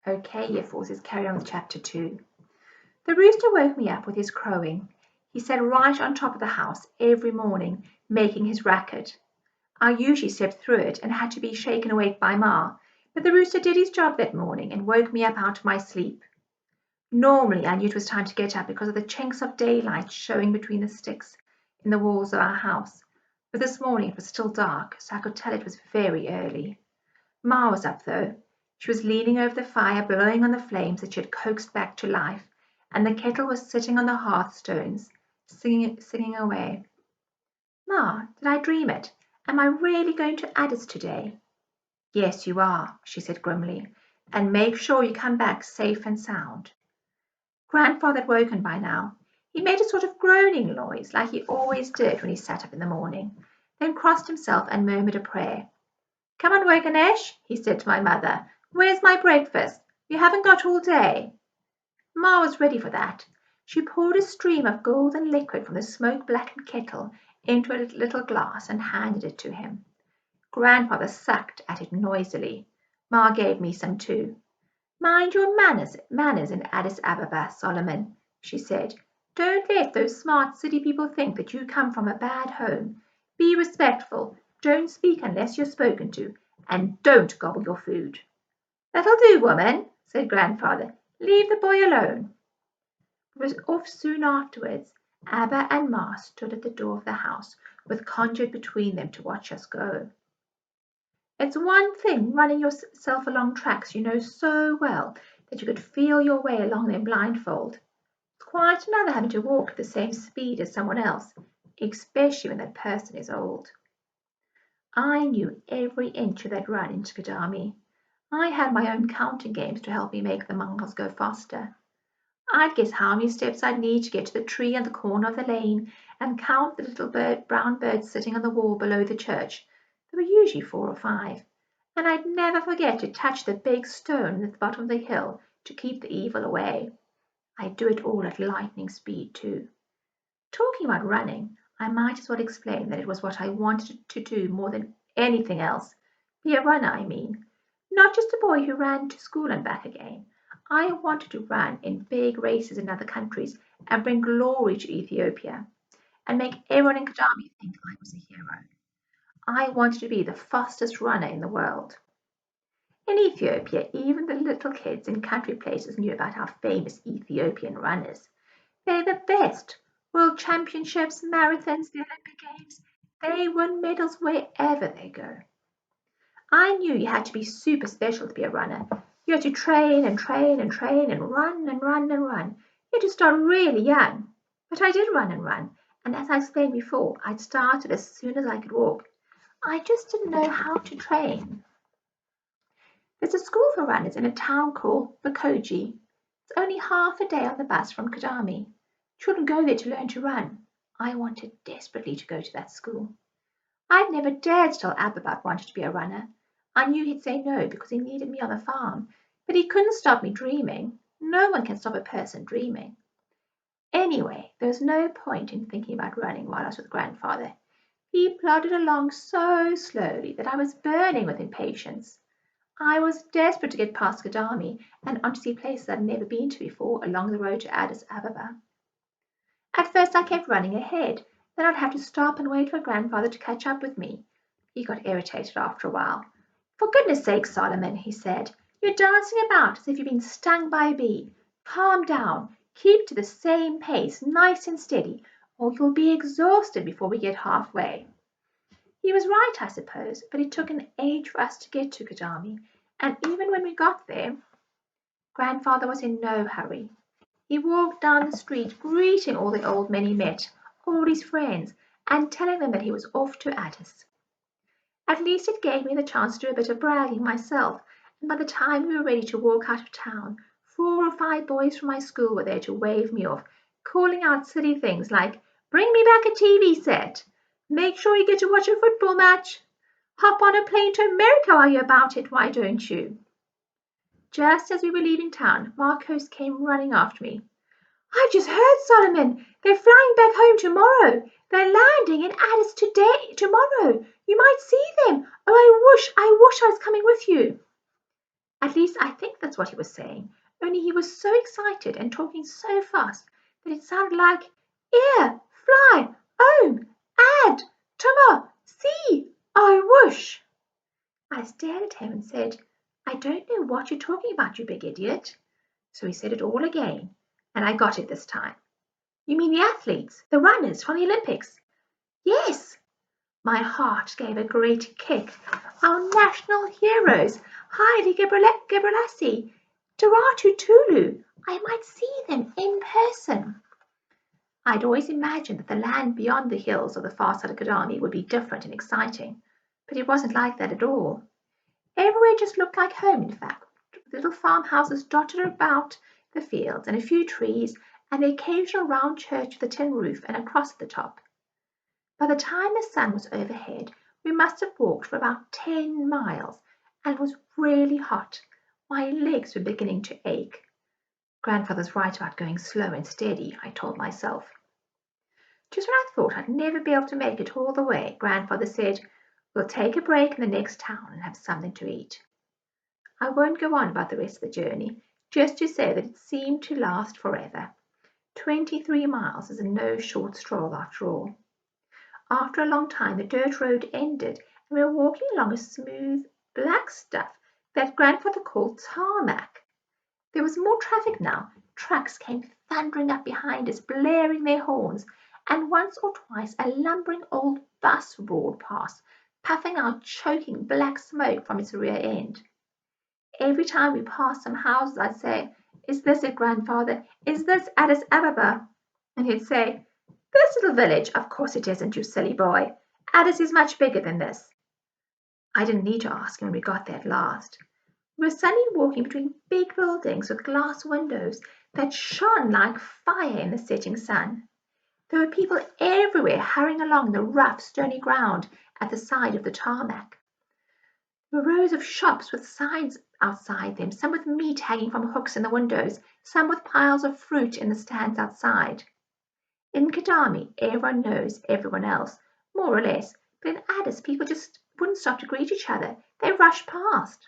Okay, your forces, carry on with chapter 2. The rooster woke me up with his crowing. He sat right on top of the house every morning, making his racket. I usually slept through it and had to be shaken awake by Ma, but the rooster did his job that morning and woke me up out of my sleep. Normally I knew it was time to get up because of the chinks of daylight showing between the sticks in the walls of our house, but this morning it was still dark, so I could tell it was very early. Ma was up, though. She was leaning over the fire, blowing on the flames that she had coaxed back to life, and the kettle was sitting on the hearthstones, singing away. Ma, did I dream it? Am I really going to Addis today? Yes, you are, she said grimly, and make sure you come back safe and sound. Grandfather had woken by now. He made a sort of groaning noise, like he always did when he sat up in the morning, then crossed himself and murmured a prayer. Come on, Waganesh, he said to my mother. Where's my breakfast? You haven't got all day. Ma was ready for that. She poured a stream of golden liquid from the smoke-blackened kettle into a little glass and handed it to him. Grandfather sucked at it noisily. Ma gave me some too. Mind your manners in Addis Ababa, Solomon, she said. Don't let those smart city people think that you come from a bad home. Be respectful. Don't speak unless you're spoken to, and don't gobble your food. That'll do, woman, said Grandfather. Leave the boy alone. It was off soon afterwards. Abba and Ma stood at the door of the house, with Conduit between them to watch us go. It's one thing running yourself along tracks you know so well that you could feel your way along them blindfold. It's quite another having to walk at the same speed as someone else, especially when that person is old. I knew every inch of that run into Gadami. I had my own counting games to help me make the miles go faster. I'd guess how many steps I'd need to get to the tree at the corner of the lane and count the little brown birds sitting on the wall below the church. There were usually 4 or 5. And I'd never forget to touch the big stone at the bottom of the hill to keep the evil away. I'd do it all at lightning speed, too. Talking about running, I might as well explain that it was what I wanted to do more than anything else. Be a runner, I mean. Not just a boy who ran to school and back again. I wanted to run in big races in other countries and bring glory to Ethiopia and make everyone in Kagami think I was a hero. I wanted to be the fastest runner in the world. In Ethiopia, even the little kids in country places knew about our famous Ethiopian runners. They're the best. World championships, marathons, the Olympic Games. They win medals wherever they go. I knew you had to be super special to be a runner. You had to train and train and train and run and run and run. You had to start really young. But I did run and run, and as I explained before, I'd started as soon as I could walk. I just didn't know how to train. There's a school for runners in a town called Bukoji. It's only half a day on the bus from Kagami. Children go there to learn to run. I wanted desperately to go to that school. I'd never dared tell Ab about wanting to be a runner. I knew he'd say no because he needed me on the farm, but he couldn't stop me dreaming. No one can stop a person dreaming. Anyway, there was no point in thinking about running while I was with Grandfather. He plodded along so slowly that I was burning with impatience. I was desperate to get past Gadami and on to see places I'd never been to before along the road to Addis Ababa. At first I kept running ahead, then I'd have to stop and wait for Grandfather to catch up with me. He got irritated after a while. For goodness sake, Solomon, he said, you're dancing about as if you've been stung by a bee. Calm down, keep to the same pace, nice and steady, or you'll be exhausted before we get halfway. He was right, I suppose, but it took an age for us to get to Gadami, and even when we got there, Grandfather was in no hurry. He walked down the street, greeting all the old men he met, all his friends, and telling them that he was off to Addis. At least it gave me the chance to do a bit of bragging myself, and by the time we were ready to walk out of town, 4 or 5 boys from my school were there to wave me off, calling out silly things like, "Bring me back a TV set," "Make sure you get to watch a football match," "Hop on a plane to America while you're about it, why don't you?" Just as we were leaving town, Marcos came running after me. "I've just heard, Solomon. They're flying back home tomorrow. They're landing in Addis tomorrow. You might see them. Oh, I wish I was coming with you." At least I think that's what he was saying, only he was so excited and talking so fast that it sounded like "Ear, fly, home, add, tumma, see, I wish." I stared at him and said, "I don't know what you're talking about, you big idiot." So he said it all again, and I got it this time. "You mean the athletes, the runners from the Olympics?" "Yes." My heart gave a great kick. "Our national heroes, Haile Gebrselassie, Duratu Tulu. I might see them in person." I'd always imagined that the land beyond the hills of the far side of Kagami would be different and exciting, but it wasn't like that at all. Everywhere just looked like home, in fact, with little farmhouses dotted about the fields, and a few trees, and the occasional round church with a tin roof and a cross at the top. By the time the sun was overhead, we must have walked for about 10 miles, and it was really hot. My legs were beginning to ache. Grandfather's right about going slow and steady, I told myself. Just when I thought I'd never be able to make it all the way, Grandfather said, "We'll take a break in the next town and have something to eat." I won't go on about the rest of the journey, just to say that it seemed to last forever. 23 miles is no short stroll after all. After a long time the dirt road ended, and we were walking along a smooth, black stuff that Grandfather called tarmac. There was more traffic now. Trucks came thundering up behind us, blaring their horns, and once or twice a lumbering old bus roared past, puffing out choking black smoke from its rear end. Every time we passed some houses I'd say, "Is this it, Grandfather? Is this Addis Ababa?" And he'd say, "This little village? Of course it isn't, you silly boy. Addis is much bigger than this." I didn't need to ask him when we got there at last. We were suddenly walking between big buildings with glass windows that shone like fire in the setting sun. There were people everywhere hurrying along the rough, stony ground at the side of the tarmac. There were rows of shops with signs outside them, some with meat hanging from hooks in the windows, some with piles of fruit in the stands outside. In Kagami, everyone knows everyone else, more or less, but in Addis people just wouldn't stop to greet each other. They rushed past.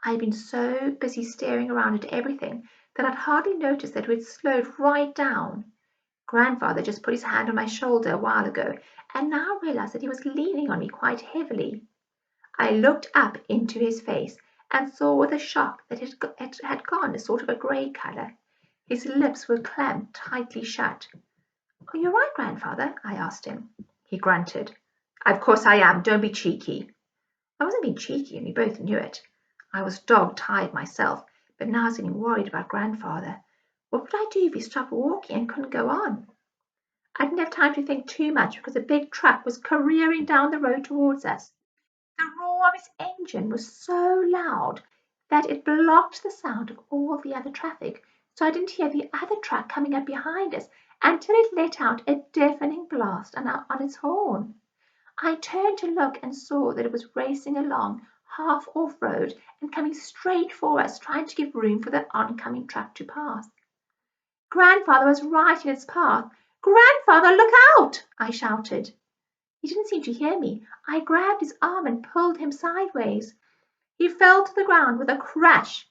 I had been so busy staring around at everything that I'd hardly noticed that we'd slowed right down. Grandfather just put his hand on my shoulder a while ago, and now realized that he was leaning on me quite heavily. I looked up into his face and saw with a shock that it had gone a sort of a grey colour. His lips were clamped tightly shut. "Are you all right, Grandfather?" I asked him. He grunted. "Of course I am. Don't be cheeky." I wasn't being cheeky, and we both knew it. I was dog-tired myself, but now I was getting worried about Grandfather. What would I do if he stopped walking and couldn't go on? I didn't have time to think too much because a big truck was careering down the road towards us. The roar of its engine was so loud that it blocked the sound of all the other traffic, so I didn't hear the other truck coming up behind us until it let out a deafening blast on its horn. I turned to look and saw that it was racing along half off road and coming straight for us, trying to give room for the oncoming truck to pass. Grandfather was right in its path. "Grandfather, look out!" I shouted. He didn't seem to hear me. I grabbed his arm and pulled him sideways. He fell to the ground with a crash.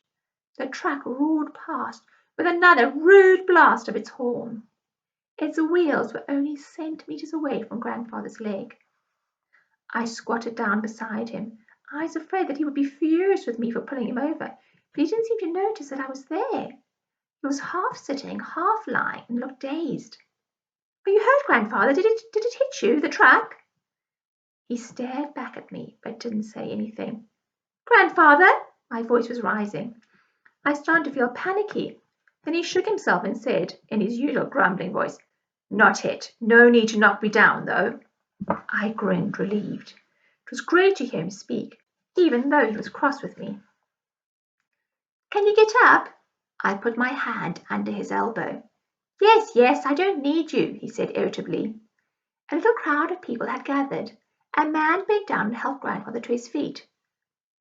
The truck roared past with another rude blast of its horn. Its wheels were only centimeters away from Grandfather's leg. I squatted down beside him. I was afraid that he would be furious with me for pulling him over, but he didn't seem to notice that I was there. He was half sitting, half lying, and looked dazed. "Are you hurt, Grandfather? Did it hit you, the truck?" He stared back at me, but didn't say anything. "Grandfather!" My voice was rising. I started to feel panicky. Then he shook himself and said, in his usual grumbling voice, "Not hit. No need to knock me down, though." I grinned, relieved. It was great to hear him speak, even though he was cross with me. "Can you get up?" I put my hand under his elbow. "Yes, yes, I don't need you," he said irritably. A little crowd of people had gathered. A man bent down and helped Grandfather to his feet.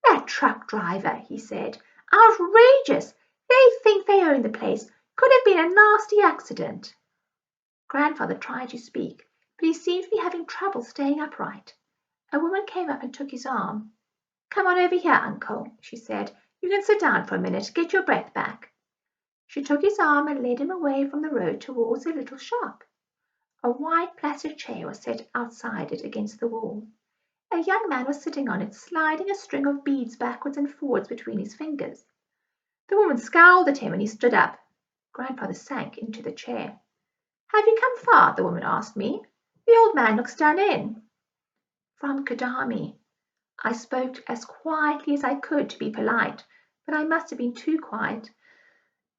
"That truck driver," he said. "Outrageous! They think they own the place. Could have been a nasty accident." Grandfather tried to speak, but he seemed to be having trouble staying upright. A woman came up and took his arm. "Come on over here, Uncle," she said. You can sit down for a minute, get your breath back. She took his arm and led him away from the road towards a little shop. A wide plastic chair was set outside it against the wall. A young man was sitting on it, sliding a string of beads backwards and forwards between his fingers. The woman scowled at him and he stood up. Grandfather sank into the chair. Have you come far? The woman asked me. The old man looks done in. From Kudami. I spoke as quietly as I could to be polite, but I must have been too quiet.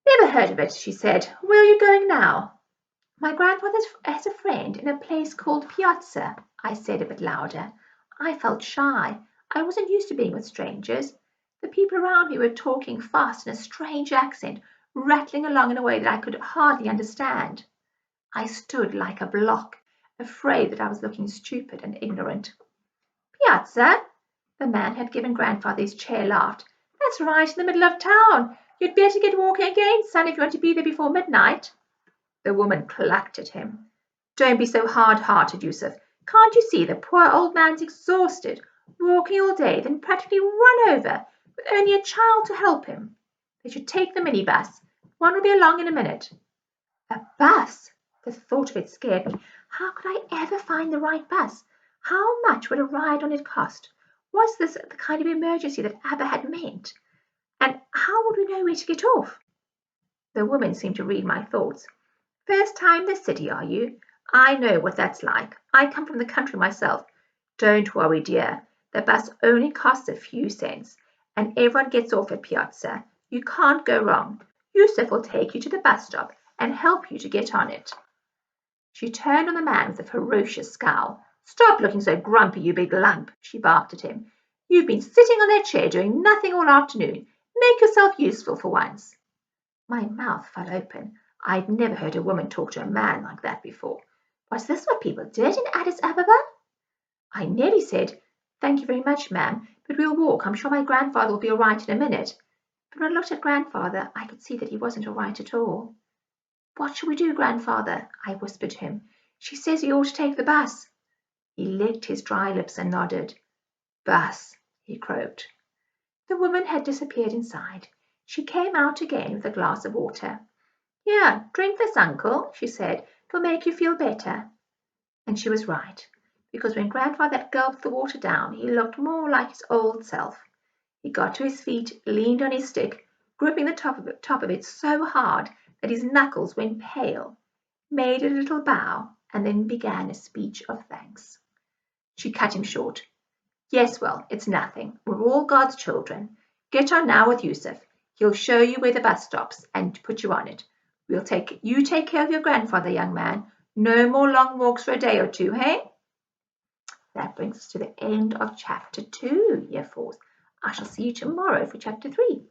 Never heard of it, she said. Where are you going now? My grandfather has a friend in a place called Piazza, I said a bit louder. I felt shy. I wasn't used to being with strangers. The people around me were talking fast in a strange accent, rattling along in a way that I could hardly understand. I stood like a block, afraid that I was looking stupid and ignorant. Piazza? The man who had given grandfather his chair laughed. That's right in the middle of town. You'd better get walking again, son, if you want to be there before midnight. The woman clucked at him. Don't be so hard-hearted, Yusuf. Can't you see the poor old man's exhausted, walking all day, then practically run over, with only a child to help him? They should take the minibus. One will be along in a minute. A bus? The thought of it scared me. How could I ever find the right bus? How much would a ride on it cost? Was this the kind of emergency that Abba had meant? And how would we know where to get off? The woman seemed to read my thoughts. First time in the city, are you? I know what that's like. I come from the country myself. Don't worry, dear. The bus only costs a few cents, and everyone gets off at Piazza. You can't go wrong. Yusuf will take you to the bus stop and help you to get on it. She turned on the man with a ferocious scowl. Stop looking so grumpy, you big lump, she barked at him. You've been sitting on that chair doing nothing all afternoon. Make yourself useful for once. My mouth fell open. I'd never heard a woman talk to a man like that before. Was this what people did in Addis Ababa? I nearly said, Thank you very much, ma'am, but we'll walk. I'm sure my grandfather will be all right in a minute. But when I looked at grandfather, I could see that he wasn't all right at all. What shall we do, grandfather? I whispered to him. She says we ought to take the bus. He licked his dry lips and nodded. Bus, he croaked. The woman had disappeared inside. She came out again with a glass of water. Here, drink this, uncle, she said. It'll make you feel better. And she was right, because when grandfather had gulped the water down, he looked more like his old self. He got to his feet, leaned on his stick, gripping the top of it so hard that his knuckles went pale, made a little bow, and then began a speech of thanks. She cut him short. Yes, well, it's nothing. We're all God's children. Get on now with Yusuf. He'll show you where the bus stops and put you on it. You take care of your grandfather, young man. No more long walks for a day or two, hey? That brings us to the end of chapter 2, year 4. I shall see you tomorrow for chapter 3.